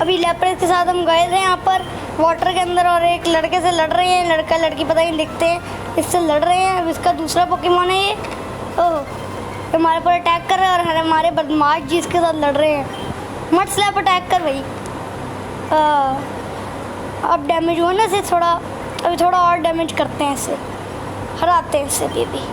अभी लेपर्स के साथ हम गए थे यहाँ पर वाटर के अंदर और एक लड़के से लड़ रहे हैं, लड़का लड़की पता नहीं दिखते हैं, इससे लड़ रहे हैं। अब इसका दूसरा पोकेमॉन है ये। ओह, हमारे पर अटैक कर रहा है और हमारे बदमाश जी इसके साथ लड़ रहे हैं। मत स्लैप अटैक कर भाई। अब डैमेज हुआ ना इसे थोड़ा, अभी थोड़ा और डैमेज करते हैं इसे, हराते हैं इसे भी।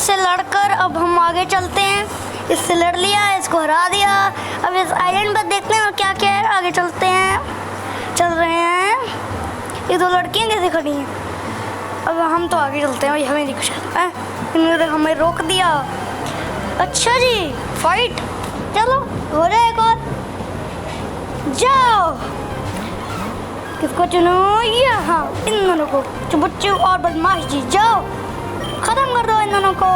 इससे लड़कर अब हम आगे चलते हैं। इससे लड़ लिया, इसको हरा दिया। अब इस आइलैंड पर देखते हैं और क्या क्या है। आगे चलते हैं, चल रहे हैं। ये दो लड़कियां कैसे खड़ी हैं? अब हम तो आगे चलते हैं भाई, हमें नहीं कुछ है। इन्होंने हमें रोक दिया। अच्छा जी, फाइट, चलो हो जाए एक और। जाओ, किसको चुनो? यहाँ इन दोनों को, चुबुच्चू और बदमाश जी। जाओ, खत्म कर दो इन दोनों को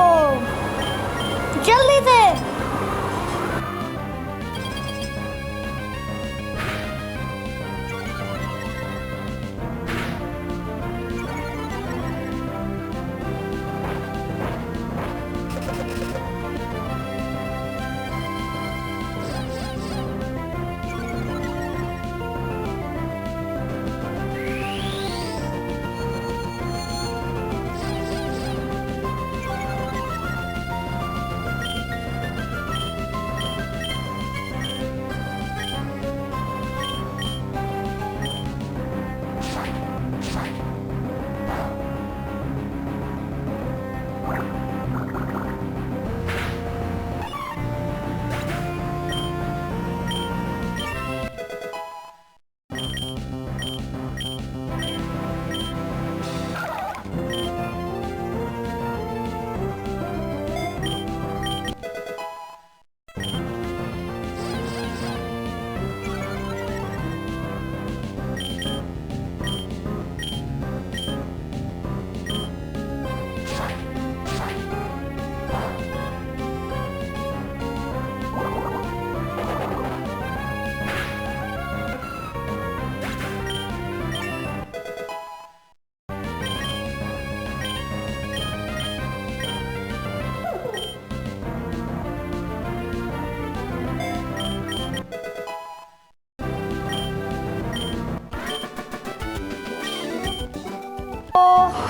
जल्दी से।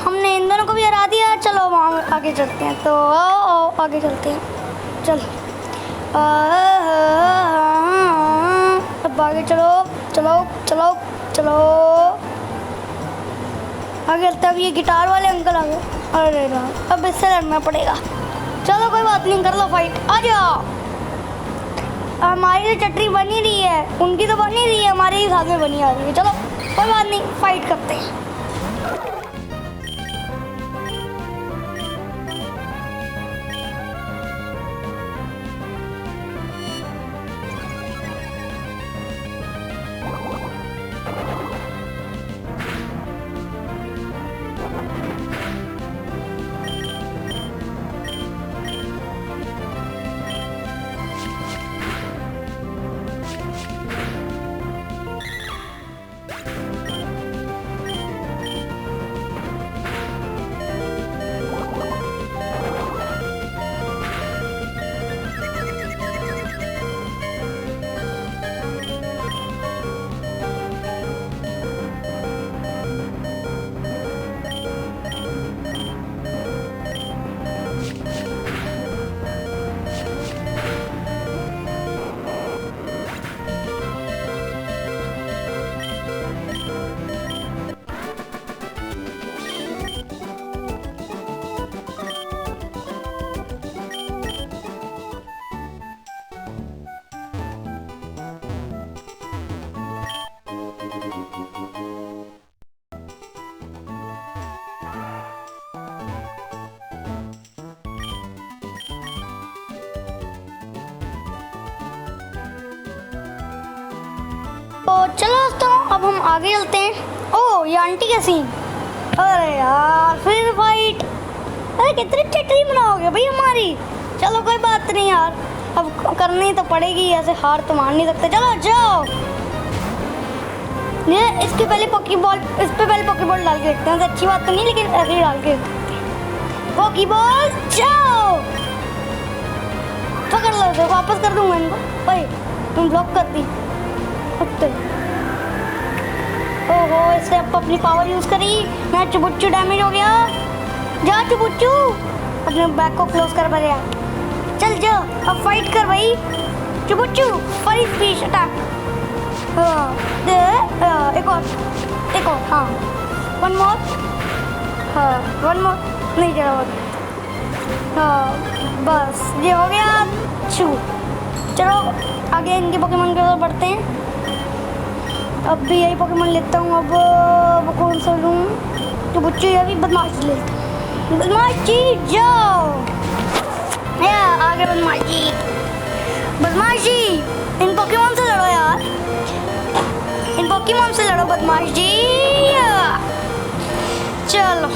हमने इन दोनों को भी हरा दिया। चलो वहाँ आगे चलते हैं। तो आओ आगे चलते हैं, चलो। अब आगे चलो चलो चलो चलो आगे। तब ये गिटार वाले अंकल आ गए। अरे ना, अब इससे लड़ना पड़ेगा। चलो कोई बात नहीं, कर लो फाइट, आ जाओ। हमारी तो चटनी बनी रही है, उनकी तो बनी रही है, हमारे ही साथ में बनी आ रही है। चलो कोई बात नहीं, फाइट करते हैं। तो चलो दोस्तों, अब हम आगे चलते हैं। ओह, ये आंटी का सीन। अरे यार, फिर फाइट। अरे कितनी चटनी बनाओगे भाई हमारी। चलो कोई बात नहीं यार, अब करनी तो पड़ेगी, ऐसे हार तो मान नहीं सकते। चलो जाओ। ये इसके पहले पॉकीबॉल, इस पे पहले पॉकीबॉल डाल के रखते हैं। तो अच्छी बात तो नहीं, लेकिन ऐसे ही डाल के पॉकीबॉल। जाओ, पकड़ लो इसे, वापस कर दूंगा इनको। ओए, तुम ब्लॉक कर दी। ओहो, इससे अब अपनी पावर यूज करी। मैं चुबुच्चू डैमेज हो गया। जा चुबुच्चू, अपने बैक को क्लोज कर भैया। चल जा, अब फाइट कर भाई चुबुच्चू। फरी स्पीच अटैक। एक और, हाँ, वन मोर। हाँ, वन मोर नहीं, चला। हाँ बस ये हो गया। छू चलो आगे इनके पोकेमोन की ओर बढ़ते हैं। अब भी यही पोकेमोन लेता हूँ। अब कौन सा लूँ? तो बच्चे अभी बदमाशी लेता हूँ। बदमाशी जाओ या आगे। बदमाशी बदमाशी इन पोकेमोन से लड़ो यार, इन पोकेमोन से लड़ो बदमाशी। चलो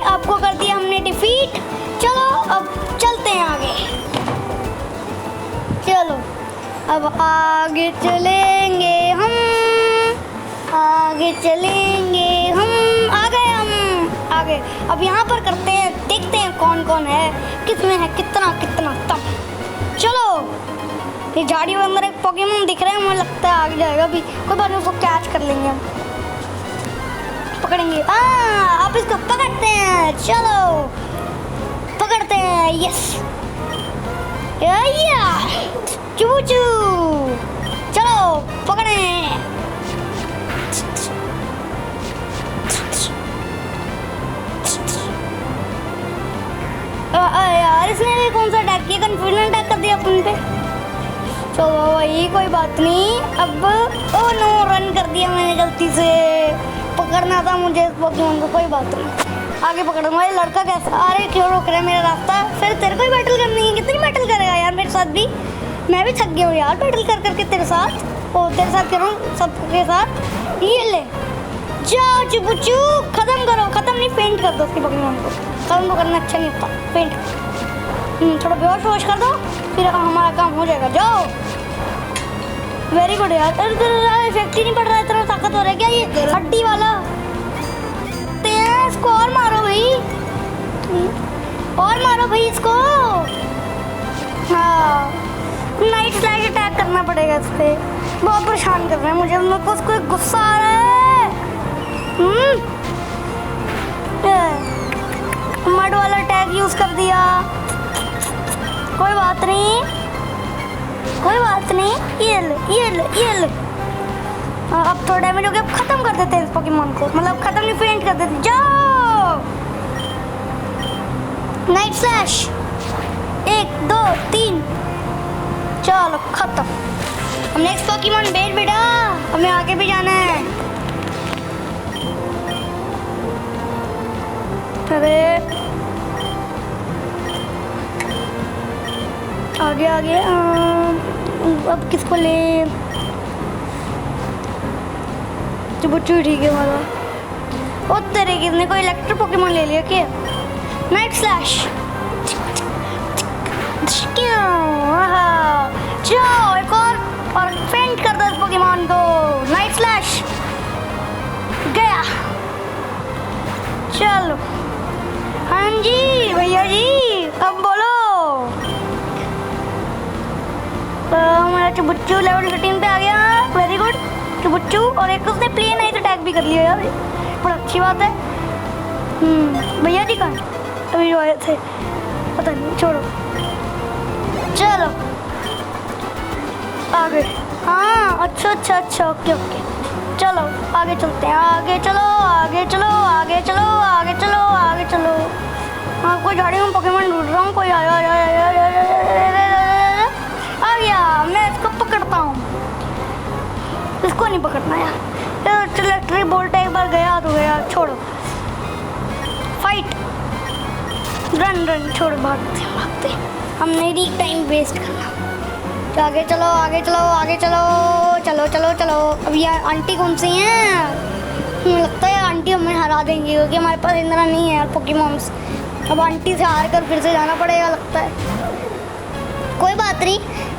आपको कर दिया हमने डिफीट। चलो अब चलते हैं आगे। चलो अब आगे चलेंगे हम, आगे चलेंगे हम, आ गए हम आगे। अब यहाँ पर करते हैं, देखते हैं कौन कौन है, किसमें है कितना कितना तब। चलो ये झाड़ियों के अंदर एक पोकेमोन दिख रहा है, मुझे लगता है आगे जाएगा। अभी कोई बात नहीं, उसको कैच कर लेंगे हम, पकड़ेंगे। आप इसको पकड़ते हैं। चलो पकड़ते हैं। यस चूचू चलो पकड़े। यार इसने भी कौन सा अटैक किया, कंफ्यूजन अटैक कर दिया अपन पे। चलो वही कोई बात नहीं। अब ओ नो, रन कर दिया मैंने गलती से। पकड़ना था मुझे इस पोकेमोन को, कोई बात नहीं आगे पकड़ूंगा। ये लड़का कैसा, अरे क्यों रोक रहा है मेरा रास्ता? फिर तेरे को ही बैटल करनी है? कितनी बैटल करेगा यार मेरे साथ भी? मैं भी थक गया हूँ यार बैटल कर करके तेरे साथ। ओ तेरे साथ करूँ सबके साथ। ये ले जाओ चुपुचू, खत्म करो। खत्म नहीं, पेंट कर दो उसके पोकेमोन को। खत्म तो करना अच्छा नहीं होता, पेंट। थोड़ा बेहोश वोश कर दो, फिर हमारा काम हो जाएगा। जाओ वेरी गुड यार। इफेक्ट ही नहीं पड़ रहा है, इतना ताकतवर है क्या ये हड्डी वाला? इसको और मारो भाई, और मारो भाई इसको। हाँ नाइट स्लैश अटैक करना पड़ेगा इस पे। बहुत परेशान कर रहे हैं मुझे, मेरे को उसको गुस्सा आ रहा है। मड वाला अटैक यूज कर दिया। कोई बात नहीं, कोई बात नहीं। ये ले। अब थोड़ा डैमेज हो गया, अब खत्म कर देते हैं इस पोकेमोन को। मतलब खत्म नहीं, फेंट कर देते। जाओ नाइट स्लैश, 1 2 3। चलो खत्म। अब नेक्स्ट पोकेमोन बेट बेटा, हमें आगे भी जाना है। अरे आगे आगे। अब किसको ले? चुबुचू ठीक है वाला। ओ तेरे किसने कोई इलेक्ट्रिक पोकेमोन ले लिया क्या? Night slash. जाओ एक और फेंट कर दो इस पोकेमोन को। नाइट स्लैश गया। चलो हाँ जी भैया जी, अब बोलो। हमारा चुबुचू लेवल 13 पे आ गया। वेरी गुड चुबुचू। और एक उसने प्लेन आइस अटैक भी कर लिया यार, बड़ा अच्छी बात है। भैया जी कहाँ अभी जो आए थे, पता नहीं, छोड़ो। चलो आगे। हाँ अच्छा अच्छा अच्छा, ओके ओके। चलो आगे चलते हैं। आगे चलो आगे चलो आगे चलो आगे चलो आगे चलो। हाँ कोई झाड़ी में पोकेमोन ढूंढ रहा हूँ। कोई आया आ गया। मैं इसको पकड़ता हूँ, इसको नहीं पकड़ना यार। इलेक्ट्रिक बोल्ट एक बार गया तो गया, छोड़ो। फाइट, रन रन, छोड़ो, भागते भागते। हम नहीं टाइम वेस्ट करना। तो आगे चलो आगे चलो आगे चलो। चलो चलो चलो। अब यार आंटी कौन सी हैं? मुझे लगता है आंटी हमें हरा देंगी क्योंकि हमारे पास इतना नहीं है यार पोकेमॉन्स। अब आंटी से हार कर फिर से जाना पड़ेगा लगता है। कोई बात नहीं,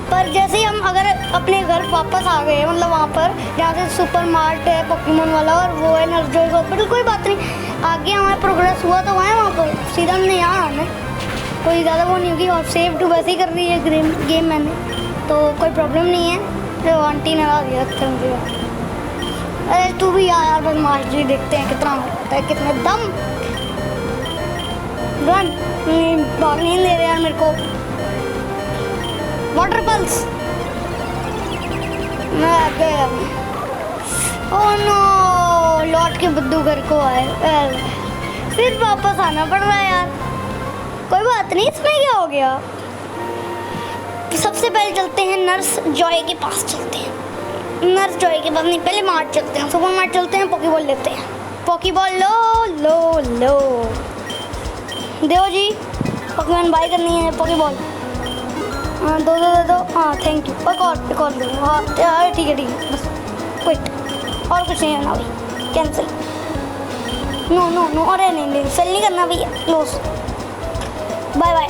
पर जैसे ही हम अगर अपने घर वापस आ गए, मतलब वहाँ पर जहाँ से सुपर मार्ट है पोकेमॉन वाला और वो है नर्सरी हॉस्पिटल, कोई बात नहीं, आगे हमारा प्रोग्रेस हुआ तो वहाँ है वहाँ पर सीधा हमने यहाँ आना है। कोई ज़्यादा वो नहीं होगी और सेव टू वैसे ही कर रही है गेम मैंने, तो कोई प्रॉब्लम नहीं है। तो आंटी ने ला दिया था मुझे। अरे तू भी यार बस मास्टरी देखते हैं कितना होता है, कितना दम। रन भाग नहीं दे रहे यार मेरे को। वाटर पल्स मैं गया। ओह नो, लौट के बुद्धू घर को आए, फिर वापस आना पड़ रहा है यार। कोई बात नहीं, इसमें क्या हो गया। सबसे पहले चलते हैं नर्स जॉय के पास, चलते हैं नर्स जॉय के पास, नहीं पहले मार्ट चलते हैं, सुपर मार्ट चलते हैं, पॉकीबॉल लेते हैं। पॉकीबॉल लो लो लो, दो जी, पॉकीमॉन बाय करनी है पॉकीबॉल। हाँ दो दो दो दो, हाँ थैंक यू। एक और दो, हाँ ठीक है बस क्विट, और कुछ नहीं करना भाई, कैंसिल। नो नो नो, अरे नहीं सेल नहीं करना भैया, क्लोज, बाय बाय।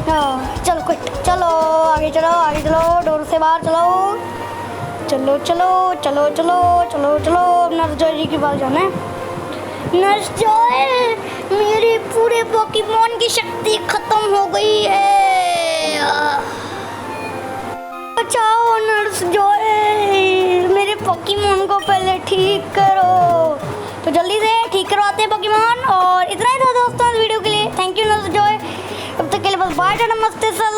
हाँ चलो क्विट, चलो आगे चलो आगे चलो, डोर से बाहर चलो, चलो चलो चलो चलो चलो चलो। नर्स जॉय जी के पास जाना है। नर्स जॉय, मेरे पूरे पोकेमॉन की शक्ति खत्म हो गई है, बचाओ नर्स जॉय, मेरे पोकेमॉन को पहले ठीक करो। तो जल्दी से ठीक करवाते हैं पोकेमॉन। और इतना ही था दोस्तों इस वीडियो के लिए। थैंक यू नर्स जॉय, अब तक के लिए बस बाय, नमस्ते सर।